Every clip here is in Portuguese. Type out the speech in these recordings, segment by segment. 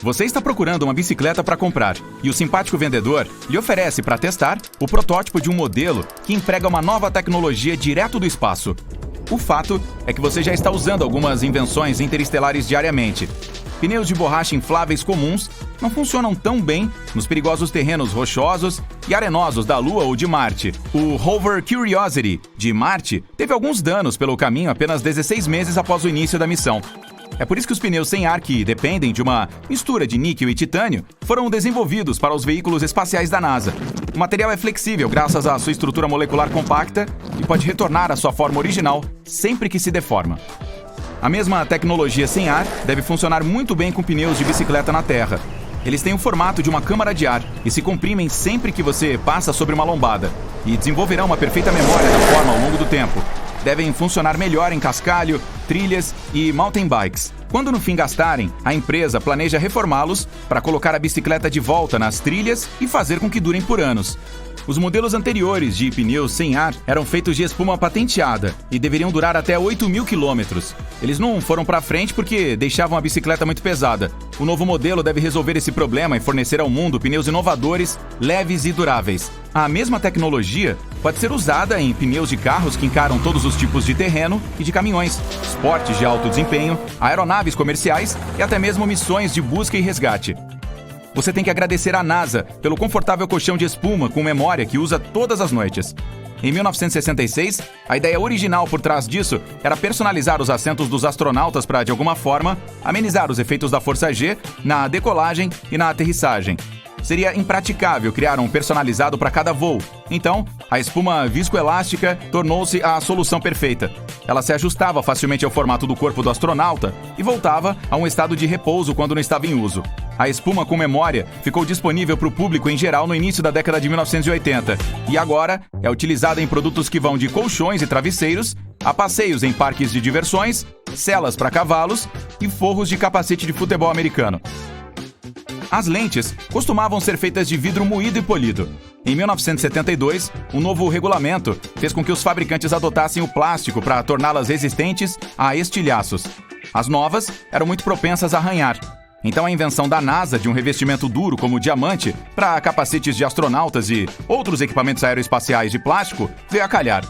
Você está procurando uma bicicleta para comprar e o simpático vendedor lhe oferece para testar o protótipo de um modelo que emprega uma nova tecnologia direto do espaço. O fato é que você já está usando algumas invenções interestelares diariamente. Pneus de borracha infláveis comuns não funcionam tão bem nos perigosos terrenos rochosos e arenosos da Lua ou de Marte. O rover Curiosity de Marte teve alguns danos pelo caminho apenas 16 meses após o início da missão. É por isso que os pneus sem ar, que dependem de uma mistura de níquel e titânio, foram desenvolvidos para os veículos espaciais da NASA. O material é flexível graças à sua estrutura molecular compacta e pode retornar à sua forma original sempre que se deforma. A mesma tecnologia sem ar deve funcionar muito bem com pneus de bicicleta na Terra. Eles têm o formato de uma câmara de ar e se comprimem sempre que você passa sobre uma lombada, e desenvolverão uma perfeita memória da forma ao longo do tempo. Devem funcionar melhor em cascalho, trilhas e mountain bikes. Quando no fim gastarem, a empresa planeja reformá-los para colocar a bicicleta de volta nas trilhas e fazer com que durem por anos. Os modelos anteriores de pneus sem ar eram feitos de espuma patenteada e deveriam durar até 8.000 quilômetros. Eles não foram para frente porque deixavam a bicicleta muito pesada. O novo modelo deve resolver esse problema e fornecer ao mundo pneus inovadores, leves e duráveis. A mesma tecnologia pode ser usada em pneus de carros que encaram todos os tipos de terreno e de caminhões, esportes de alto desempenho, aeronaves comerciais e até mesmo missões de busca e resgate. Você tem que agradecer à NASA pelo confortável colchão de espuma com memória que usa todas as noites. Em 1966, a ideia original por trás disso era personalizar os assentos dos astronautas para, de alguma forma, amenizar os efeitos da força G na decolagem e na aterrissagem. Seria impraticável criar um personalizado para cada voo. Então, a espuma viscoelástica tornou-se a solução perfeita. Ela se ajustava facilmente ao formato do corpo do astronauta e voltava a um estado de repouso quando não estava em uso. A espuma com memória ficou disponível para o público em geral no início da década de 1980 e agora é utilizada em produtos que vão de colchões e travesseiros a passeios em parques de diversões, celas para cavalos e forros de capacete de futebol americano. As lentes costumavam ser feitas de vidro moído e polido. Em 1972, um novo regulamento fez com que os fabricantes adotassem o plástico para torná-las resistentes a estilhaços. As novas eram muito propensas a arranhar. Então a invenção da NASA de um revestimento duro como diamante para capacetes de astronautas e outros equipamentos aeroespaciais de plástico veio a calhar.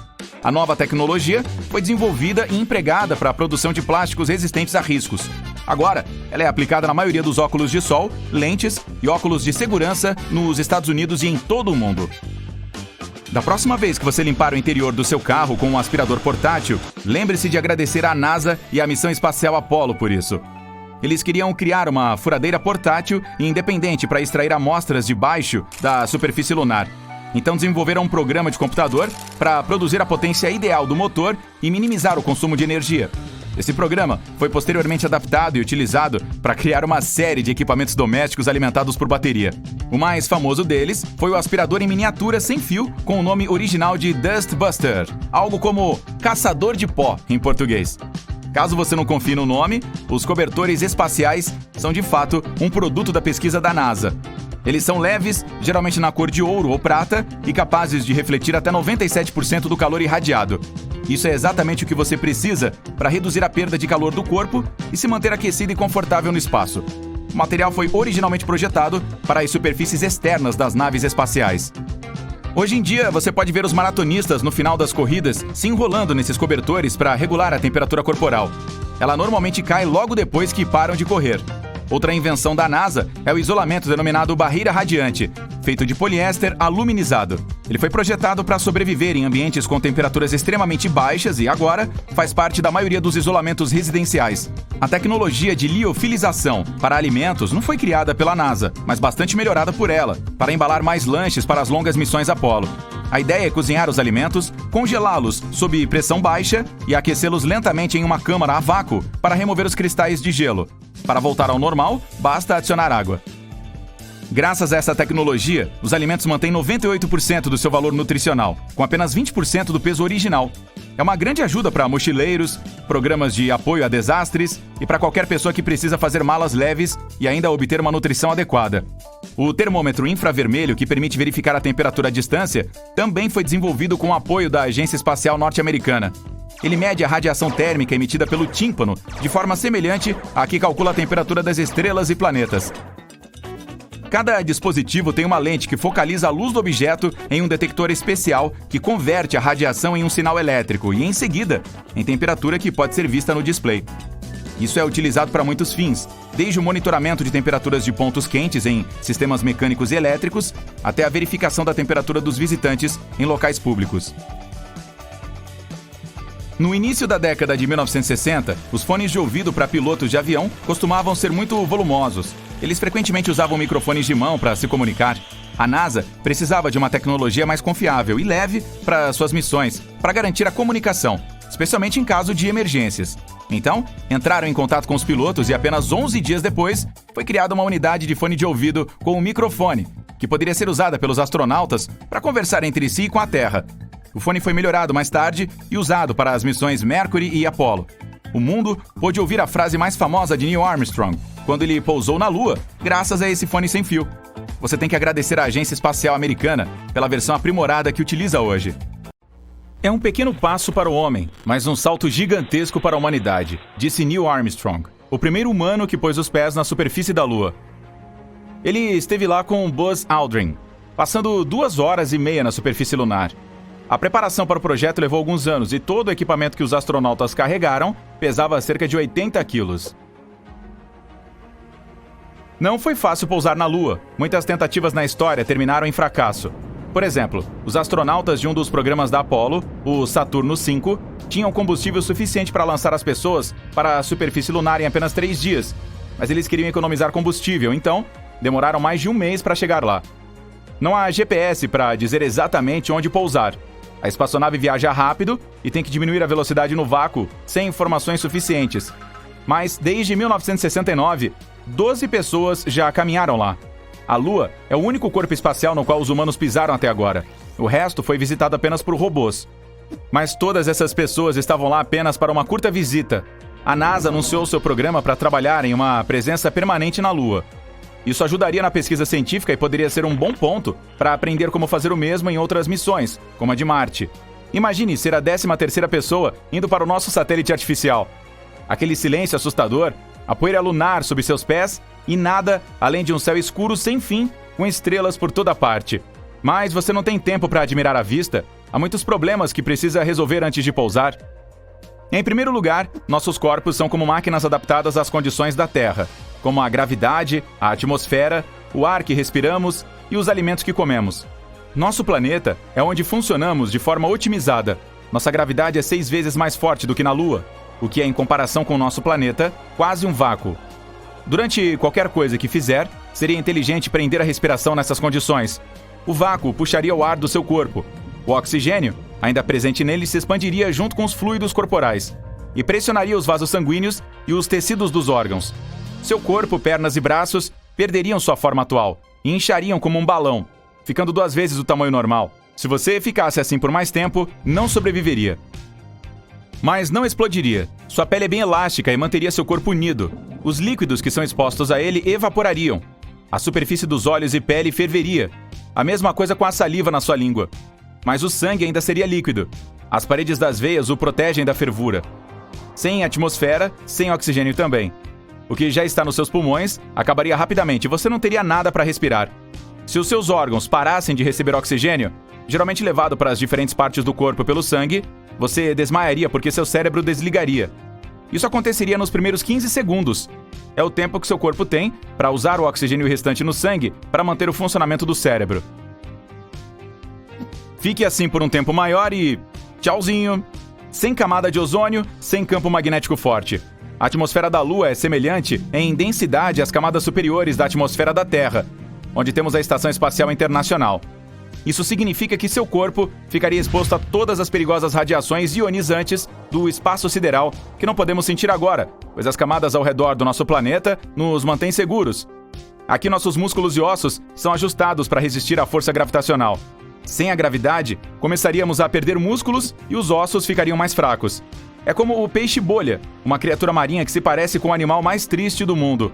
A nova tecnologia foi desenvolvida e empregada para a produção de plásticos resistentes a riscos. Agora, ela é aplicada na maioria dos óculos de sol, lentes e óculos de segurança nos Estados Unidos e em todo o mundo. Da próxima vez que você limpar o interior do seu carro com um aspirador portátil, lembre-se de agradecer à NASA e à missão espacial Apollo por isso. Eles queriam criar uma furadeira portátil e independente para extrair amostras de baixo da superfície lunar. Então desenvolveram um programa de computador para produzir a potência ideal do motor e minimizar o consumo de energia. Esse programa foi posteriormente adaptado e utilizado para criar uma série de equipamentos domésticos alimentados por bateria. O mais famoso deles foi o aspirador em miniatura sem fio com o nome original de Dust Buster, algo como caçador de pó em português. Caso você não confie no nome, os cobertores espaciais são de fato um produto da pesquisa da NASA. Eles são leves, geralmente na cor de ouro ou prata, e capazes de refletir até 97% do calor irradiado. Isso é exatamente o que você precisa para reduzir a perda de calor do corpo e se manter aquecido e confortável no espaço. O material foi originalmente projetado para as superfícies externas das naves espaciais. Hoje em dia, você pode ver os maratonistas no final das corridas se enrolando nesses cobertores para regular a temperatura corporal. Ela normalmente cai logo depois que param de correr. Outra invenção da NASA é o isolamento denominado barreira radiante, feito de poliéster aluminizado. Ele foi projetado para sobreviver em ambientes com temperaturas extremamente baixas e agora faz parte da maioria dos isolamentos residenciais. A tecnologia de liofilização para alimentos não foi criada pela NASA, mas bastante melhorada por ela, para embalar mais lanches para as longas missões Apollo. A ideia é cozinhar os alimentos, congelá-los sob pressão baixa e aquecê-los lentamente em uma câmara a vácuo para remover os cristais de gelo. Para voltar ao normal, basta adicionar água. Graças a essa tecnologia, os alimentos mantêm 98% do seu valor nutricional, com apenas 20% do peso original. É uma grande ajuda para mochileiros, programas de apoio a desastres e para qualquer pessoa que precisa fazer malas leves e ainda obter uma nutrição adequada. O termômetro infravermelho, que permite verificar a temperatura à distância, também foi desenvolvido com o apoio da Agência Espacial Norte-Americana. Ele mede a radiação térmica emitida pelo tímpano, de forma semelhante à que calcula a temperatura das estrelas e planetas. Cada dispositivo tem uma lente que focaliza a luz do objeto em um detector especial que converte a radiação em um sinal elétrico e, em seguida, em temperatura que pode ser vista no display. Isso é utilizado para muitos fins, desde o monitoramento de temperaturas de pontos quentes em sistemas mecânicos e elétricos, até a verificação da temperatura dos visitantes em locais públicos. No início da década de 1960, os fones de ouvido para pilotos de avião costumavam ser muito volumosos. Eles frequentemente usavam microfones de mão para se comunicar. A NASA precisava de uma tecnologia mais confiável e leve para suas missões, para garantir a comunicação, especialmente em caso de emergências. Então, entraram em contato com os pilotos e apenas 11 dias depois, foi criada uma unidade de fone de ouvido com um microfone, que poderia ser usada pelos astronautas para conversar entre si e com a Terra. O fone foi melhorado mais tarde e usado para as missões Mercury e Apollo. O mundo pôde ouvir a frase mais famosa de Neil Armstrong, quando ele pousou na Lua, graças a esse fone sem fio. Você tem que agradecer à Agência Espacial Americana pela versão aprimorada que utiliza hoje. É um pequeno passo para o homem, mas um salto gigantesco para a humanidade, disse Neil Armstrong, o primeiro humano que pôs os pés na superfície da Lua. Ele esteve lá com Buzz Aldrin, passando 2 horas e meia na superfície lunar. A preparação para o projeto levou alguns anos e todo o equipamento que os astronautas carregaram pesava cerca de 80 quilos. Não foi fácil pousar na Lua. Muitas tentativas na história terminaram em fracasso. Por exemplo, os astronautas de um dos programas da Apollo, o Saturno V, tinham combustível suficiente para lançar as pessoas para a superfície lunar em apenas 3 dias. Mas eles queriam economizar combustível, então demoraram mais de 1 mês para chegar lá. Não há GPS para dizer exatamente onde pousar. A espaçonave viaja rápido e tem que diminuir a velocidade no vácuo sem informações suficientes. Mas, desde 1969, 12 pessoas já caminharam lá. A Lua é o único corpo espacial no qual os humanos pisaram até agora. O resto foi visitado apenas por robôs. Mas todas essas pessoas estavam lá apenas para uma curta visita. A NASA anunciou seu programa para trabalhar em uma presença permanente na Lua. Isso ajudaria na pesquisa científica e poderia ser um bom ponto para aprender como fazer o mesmo em outras missões, como a de Marte. Imagine ser a 13ª pessoa indo para o nosso satélite artificial. Aquele silêncio assustador, a poeira lunar sob seus pés e nada além de um céu escuro sem fim, com estrelas por toda parte. Mas você não tem tempo para admirar a vista. Há muitos problemas que precisa resolver antes de pousar. Em primeiro lugar, nossos corpos são como máquinas adaptadas às condições da Terra, como a gravidade, a atmosfera, o ar que respiramos e os alimentos que comemos. Nosso planeta é onde funcionamos de forma otimizada. Nossa gravidade é 6 vezes mais forte do que na Lua, o que é, em comparação com o nosso planeta, quase um vácuo. Durante qualquer coisa que fizer, seria inteligente prender a respiração nessas condições. O vácuo puxaria o ar do seu corpo. O oxigênio, ainda presente nele, se expandiria junto com os fluidos corporais e pressionaria os vasos sanguíneos e os tecidos dos órgãos. Seu corpo, pernas e braços perderiam sua forma atual e inchariam como um balão, ficando 2 vezes o tamanho normal. Se você ficasse assim por mais tempo, não sobreviveria. Mas não explodiria. Sua pele é bem elástica e manteria seu corpo unido. Os líquidos que são expostos a ele evaporariam. A superfície dos olhos e pele ferveria. A mesma coisa com a saliva na sua língua. Mas o sangue ainda seria líquido. As paredes das veias o protegem da fervura. Sem atmosfera, sem oxigênio também. O que já está nos seus pulmões acabaria rapidamente e você não teria nada para respirar. Se os seus órgãos parassem de receber oxigênio, geralmente levado para as diferentes partes do corpo pelo sangue, você desmaiaria porque seu cérebro desligaria. Isso aconteceria nos primeiros 15 segundos. É o tempo que seu corpo tem para usar o oxigênio restante no sangue para manter o funcionamento do cérebro. Fique assim por um tempo maior e... tchauzinho! Sem camada de ozônio, sem campo magnético forte. A atmosfera da Lua é semelhante em densidade às camadas superiores da atmosfera da Terra, onde temos a Estação Espacial Internacional. Isso significa que seu corpo ficaria exposto a todas as perigosas radiações ionizantes do espaço sideral que não podemos sentir agora, pois as camadas ao redor do nosso planeta nos mantêm seguros. Aqui nossos músculos e ossos são ajustados para resistir à força gravitacional. Sem a gravidade, começaríamos a perder músculos e os ossos ficariam mais fracos. É como o peixe-bolha, uma criatura marinha que se parece com o animal mais triste do mundo.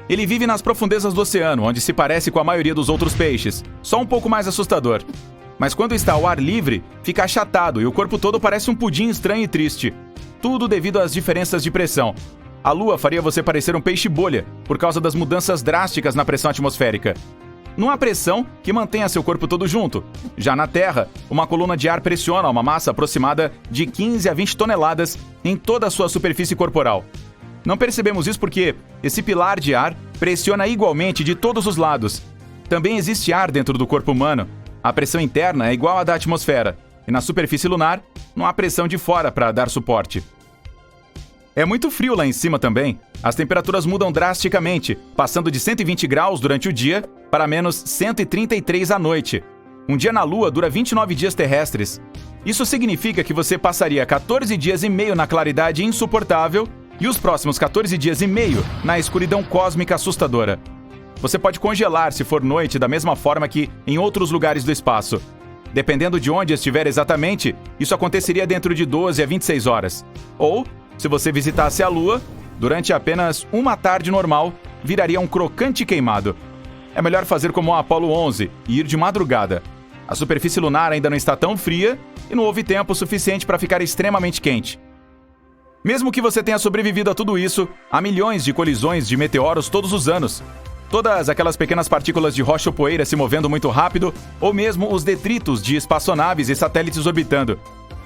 Ele vive nas profundezas do oceano, onde se parece com a maioria dos outros peixes, só um pouco mais assustador. Mas quando está ao ar livre, fica achatado e o corpo todo parece um pudim estranho e triste. Tudo devido às diferenças de pressão. A Lua faria você parecer um peixe-bolha por causa das mudanças drásticas na pressão atmosférica. Não há pressão que mantenha seu corpo todo junto. Já na Terra, uma coluna de ar pressiona uma massa aproximada de 15 a 20 toneladas em toda a sua superfície corporal. Não percebemos isso porque esse pilar de ar pressiona igualmente de todos os lados. Também existe ar dentro do corpo humano. A pressão interna é igual à da atmosfera, e na superfície lunar não há pressão de fora para dar suporte. É muito frio lá em cima também. As temperaturas mudam drasticamente, passando de 120 graus durante o dia para menos 133 à noite. Um dia na Lua dura 29 dias terrestres. Isso significa que você passaria 14 dias e meio na claridade insuportável e os próximos 14 dias e meio na escuridão cósmica assustadora. Você pode congelar se for noite da mesma forma que em outros lugares do espaço. Dependendo de onde estiver exatamente, isso aconteceria dentro de 12 a 26 horas. Ou, se você visitasse a Lua, durante apenas uma tarde normal, viraria um crocante queimado. É melhor fazer como o Apollo 11 e ir de madrugada. A superfície lunar ainda não está tão fria e não houve tempo suficiente para ficar extremamente quente. Mesmo que você tenha sobrevivido a tudo isso, há milhões de colisões de meteoros todos os anos. Todas aquelas pequenas partículas de rocha ou poeira se movendo muito rápido, ou mesmo os detritos de espaçonaves e satélites orbitando.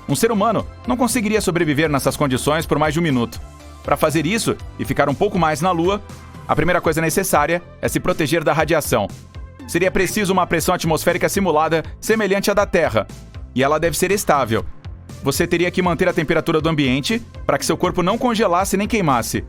Um ser humano não conseguiria sobreviver nessas condições por mais de um minuto. Para fazer isso e ficar um pouco mais na Lua, a primeira coisa necessária é se proteger da radiação. Seria preciso uma pressão atmosférica simulada semelhante à da Terra, e ela deve ser estável. Você teria que manter a temperatura do ambiente para que seu corpo não congelasse nem queimasse.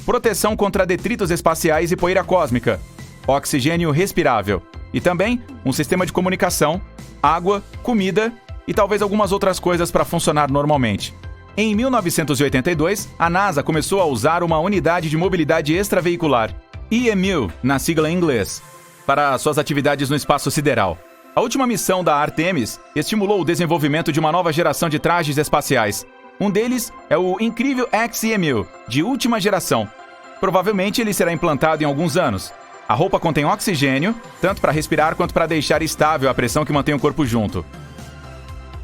Proteção contra detritos espaciais e poeira cósmica. Oxigênio respirável. E também um sistema de comunicação, água, comida e talvez algumas outras coisas para funcionar normalmente. Em 1982, a NASA começou a usar uma unidade de mobilidade extraveicular, EMU, na sigla em inglês, para suas atividades no espaço sideral. A última missão da Artemis estimulou o desenvolvimento de uma nova geração de trajes espaciais. Um deles é o incrível XEMU, de última geração. Provavelmente ele será implantado em alguns anos. A roupa contém oxigênio, tanto para respirar quanto para deixar estável a pressão que mantém o corpo junto.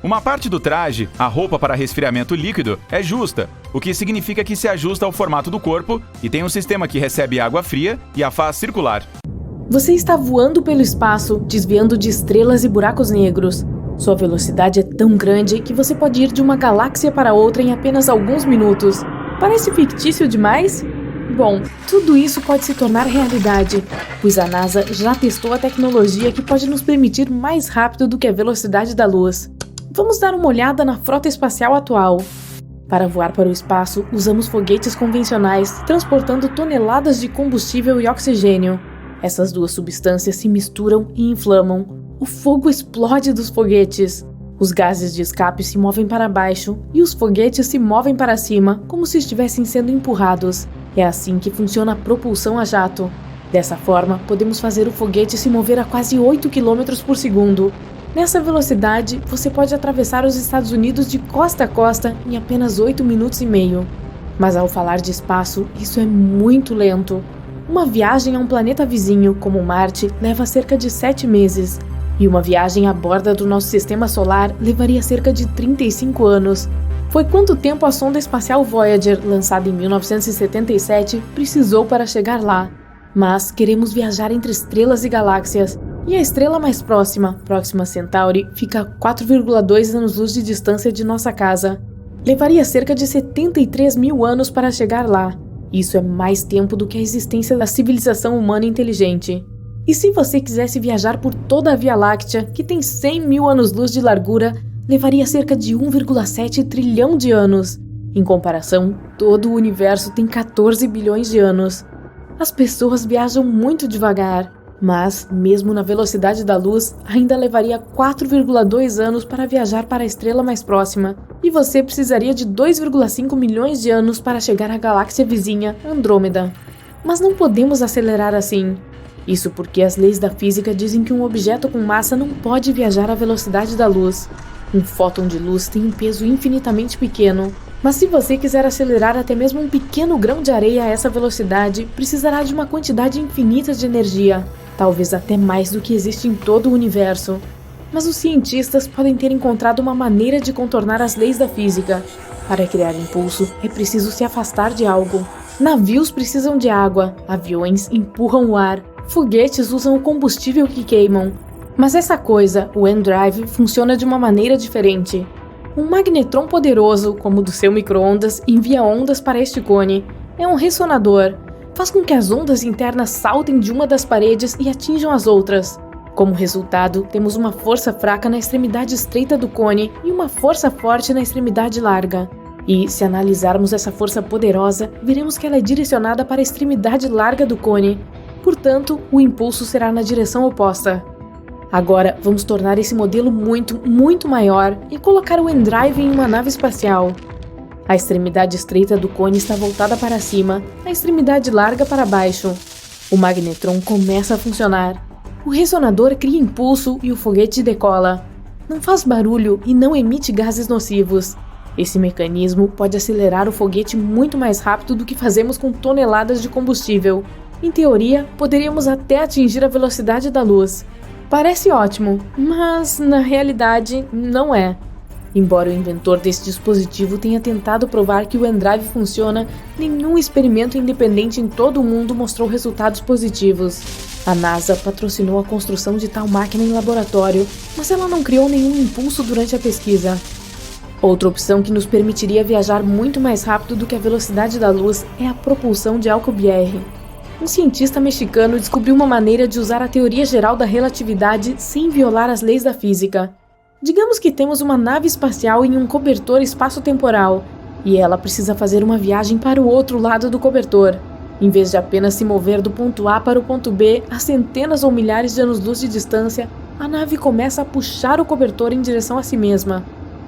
Uma parte do traje, a roupa para resfriamento líquido, é justa, o que significa que se ajusta ao formato do corpo e tem um sistema que recebe água fria e a faz circular. Você está voando pelo espaço, desviando de estrelas e buracos negros. Sua velocidade é tão grande que você pode ir de uma galáxia para outra em apenas alguns minutos. Parece fictício demais? Bom, tudo isso pode se tornar realidade, pois a NASA já testou a tecnologia que pode nos permitir mais rápido do que a velocidade da luz. Vamos dar uma olhada na frota espacial atual. Para voar para o espaço, usamos foguetes convencionais, transportando toneladas de combustível e oxigênio. Essas duas substâncias se misturam e inflamam. O fogo explode dos foguetes. Os gases de escape se movem para baixo e os foguetes se movem para cima, como se estivessem sendo empurrados. É assim que funciona a propulsão a jato. Dessa forma, podemos fazer o foguete se mover a quase 8 km por segundo. Nessa velocidade, você pode atravessar os Estados Unidos de costa a costa em apenas 8 minutos e meio. Mas ao falar de espaço, isso é muito lento. Uma viagem a um planeta vizinho, como Marte, leva cerca de 7 meses. E uma viagem à borda do nosso sistema solar levaria cerca de 35 anos. Foi quanto tempo a sonda espacial Voyager, lançada em 1977, precisou para chegar lá. Mas queremos viajar entre estrelas e galáxias. E a estrela mais próxima, Próxima Centauri, fica a 4,2 anos-luz de distância de nossa casa. Levaria cerca de 73 mil anos para chegar lá. Isso é mais tempo do que a existência da civilização humana inteligente. E se você quisesse viajar por toda a Via Láctea, que tem 100 mil anos-luz de largura, levaria cerca de 1,7 trilhão de anos. Em comparação, todo o universo tem 14 bilhões de anos. As pessoas viajam muito devagar. Mas, mesmo na velocidade da luz, ainda levaria 4,2 anos para viajar para a estrela mais próxima, e você precisaria de 2,5 milhões de anos para chegar à galáxia vizinha, Andrômeda. Mas não podemos acelerar assim. Isso porque as leis da física dizem que um objeto com massa não pode viajar à velocidade da luz. Um fóton de luz tem um peso infinitamente pequeno, mas se você quiser acelerar até mesmo um pequeno grão de areia a essa velocidade, precisará de uma quantidade infinita de energia. Talvez até mais do que existe em todo o universo. Mas os cientistas podem ter encontrado uma maneira de contornar as leis da física. Para criar impulso, é preciso se afastar de algo. Navios precisam de água, aviões empurram o ar, foguetes usam o combustível que queimam. Mas essa coisa, o N-Drive, funciona de uma maneira diferente. Um magnetron poderoso, como o do seu micro-ondas, envia ondas para este cone. É um ressonador. Faz com que as ondas internas saltem de uma das paredes e atinjam as outras. Como resultado, temos uma força fraca na extremidade estreita do cone e uma força forte na extremidade larga. E, se analisarmos essa força poderosa, veremos que ela é direcionada para a extremidade larga do cone. Portanto, o impulso será na direção oposta. Agora, vamos tornar esse modelo muito maior e colocar o N-Drive em uma nave espacial. A extremidade estreita do cone está voltada para cima, a extremidade larga para baixo. O magnetron começa a funcionar. O ressonador cria impulso e o foguete decola. Não faz barulho e não emite gases nocivos. Esse mecanismo pode acelerar o foguete muito mais rápido do que fazemos com toneladas de combustível. Em teoria, poderíamos até atingir a velocidade da luz. Parece ótimo, mas na realidade não é. Embora o inventor desse dispositivo tenha tentado provar que o N-Drive funciona, nenhum experimento independente em todo o mundo mostrou resultados positivos. A NASA patrocinou a construção de tal máquina em laboratório, mas ela não criou nenhum impulso durante a pesquisa. Outra opção que nos permitiria viajar muito mais rápido do que a velocidade da luz é a propulsão de Alcubierre. Um cientista mexicano descobriu uma maneira de usar a teoria geral da relatividade sem violar as leis da física. Digamos que temos uma nave espacial em um cobertor espaço-temporal, e ela precisa fazer uma viagem para o outro lado do cobertor. Em vez de apenas se mover do ponto A para o ponto B a centenas ou milhares de anos-luz de distância, a nave começa a puxar o cobertor em direção a si mesma.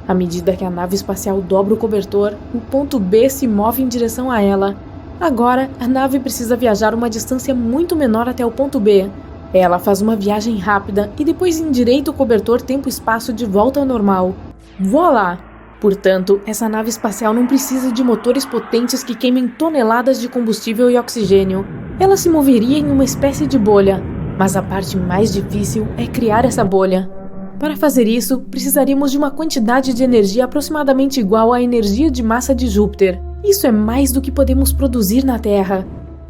À medida que a nave espacial dobra o cobertor, o ponto B se move em direção a ela. Agora, a nave precisa viajar uma distância muito menor até o ponto B. Ela faz uma viagem rápida e depois endireita o cobertor tempo-espaço de volta ao normal. Voilá! Portanto, essa nave espacial não precisa de motores potentes que queimem toneladas de combustível e oxigênio. Ela se moveria em uma espécie de bolha, mas a parte mais difícil é criar essa bolha. Para fazer isso, precisaríamos de uma quantidade de energia aproximadamente igual à energia de massa de Júpiter. Isso é mais do que podemos produzir na Terra.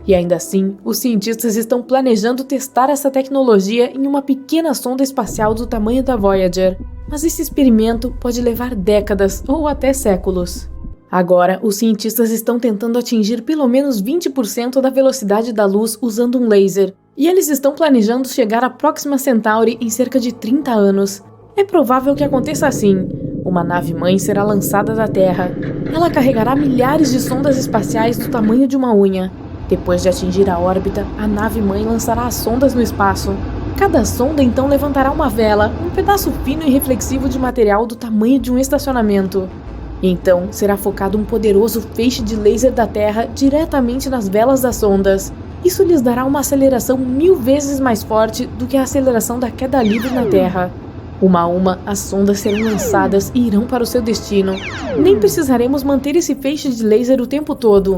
E ainda assim, os cientistas estão planejando testar essa tecnologia em uma pequena sonda espacial do tamanho da Voyager. Mas esse experimento pode levar décadas ou até séculos. Agora, os cientistas estão tentando atingir pelo menos 20% da velocidade da luz usando um laser. E eles estão planejando chegar à Próxima Centauri em cerca de 30 anos. É provável que aconteça assim. Uma nave-mãe será lançada da Terra. Ela carregará milhares de sondas espaciais do tamanho de uma unha. Depois de atingir a órbita, a nave-mãe lançará as sondas no espaço. Cada sonda então levantará uma vela, um pedaço fino e reflexivo de material do tamanho de um estacionamento. Então, será focado um poderoso feixe de laser da Terra diretamente nas velas das sondas. Isso lhes dará uma aceleração 1000 vezes mais forte do que a aceleração da queda livre na Terra. Uma a uma, as sondas serão lançadas e irão para o seu destino. Nem precisaremos manter esse feixe de laser o tempo todo.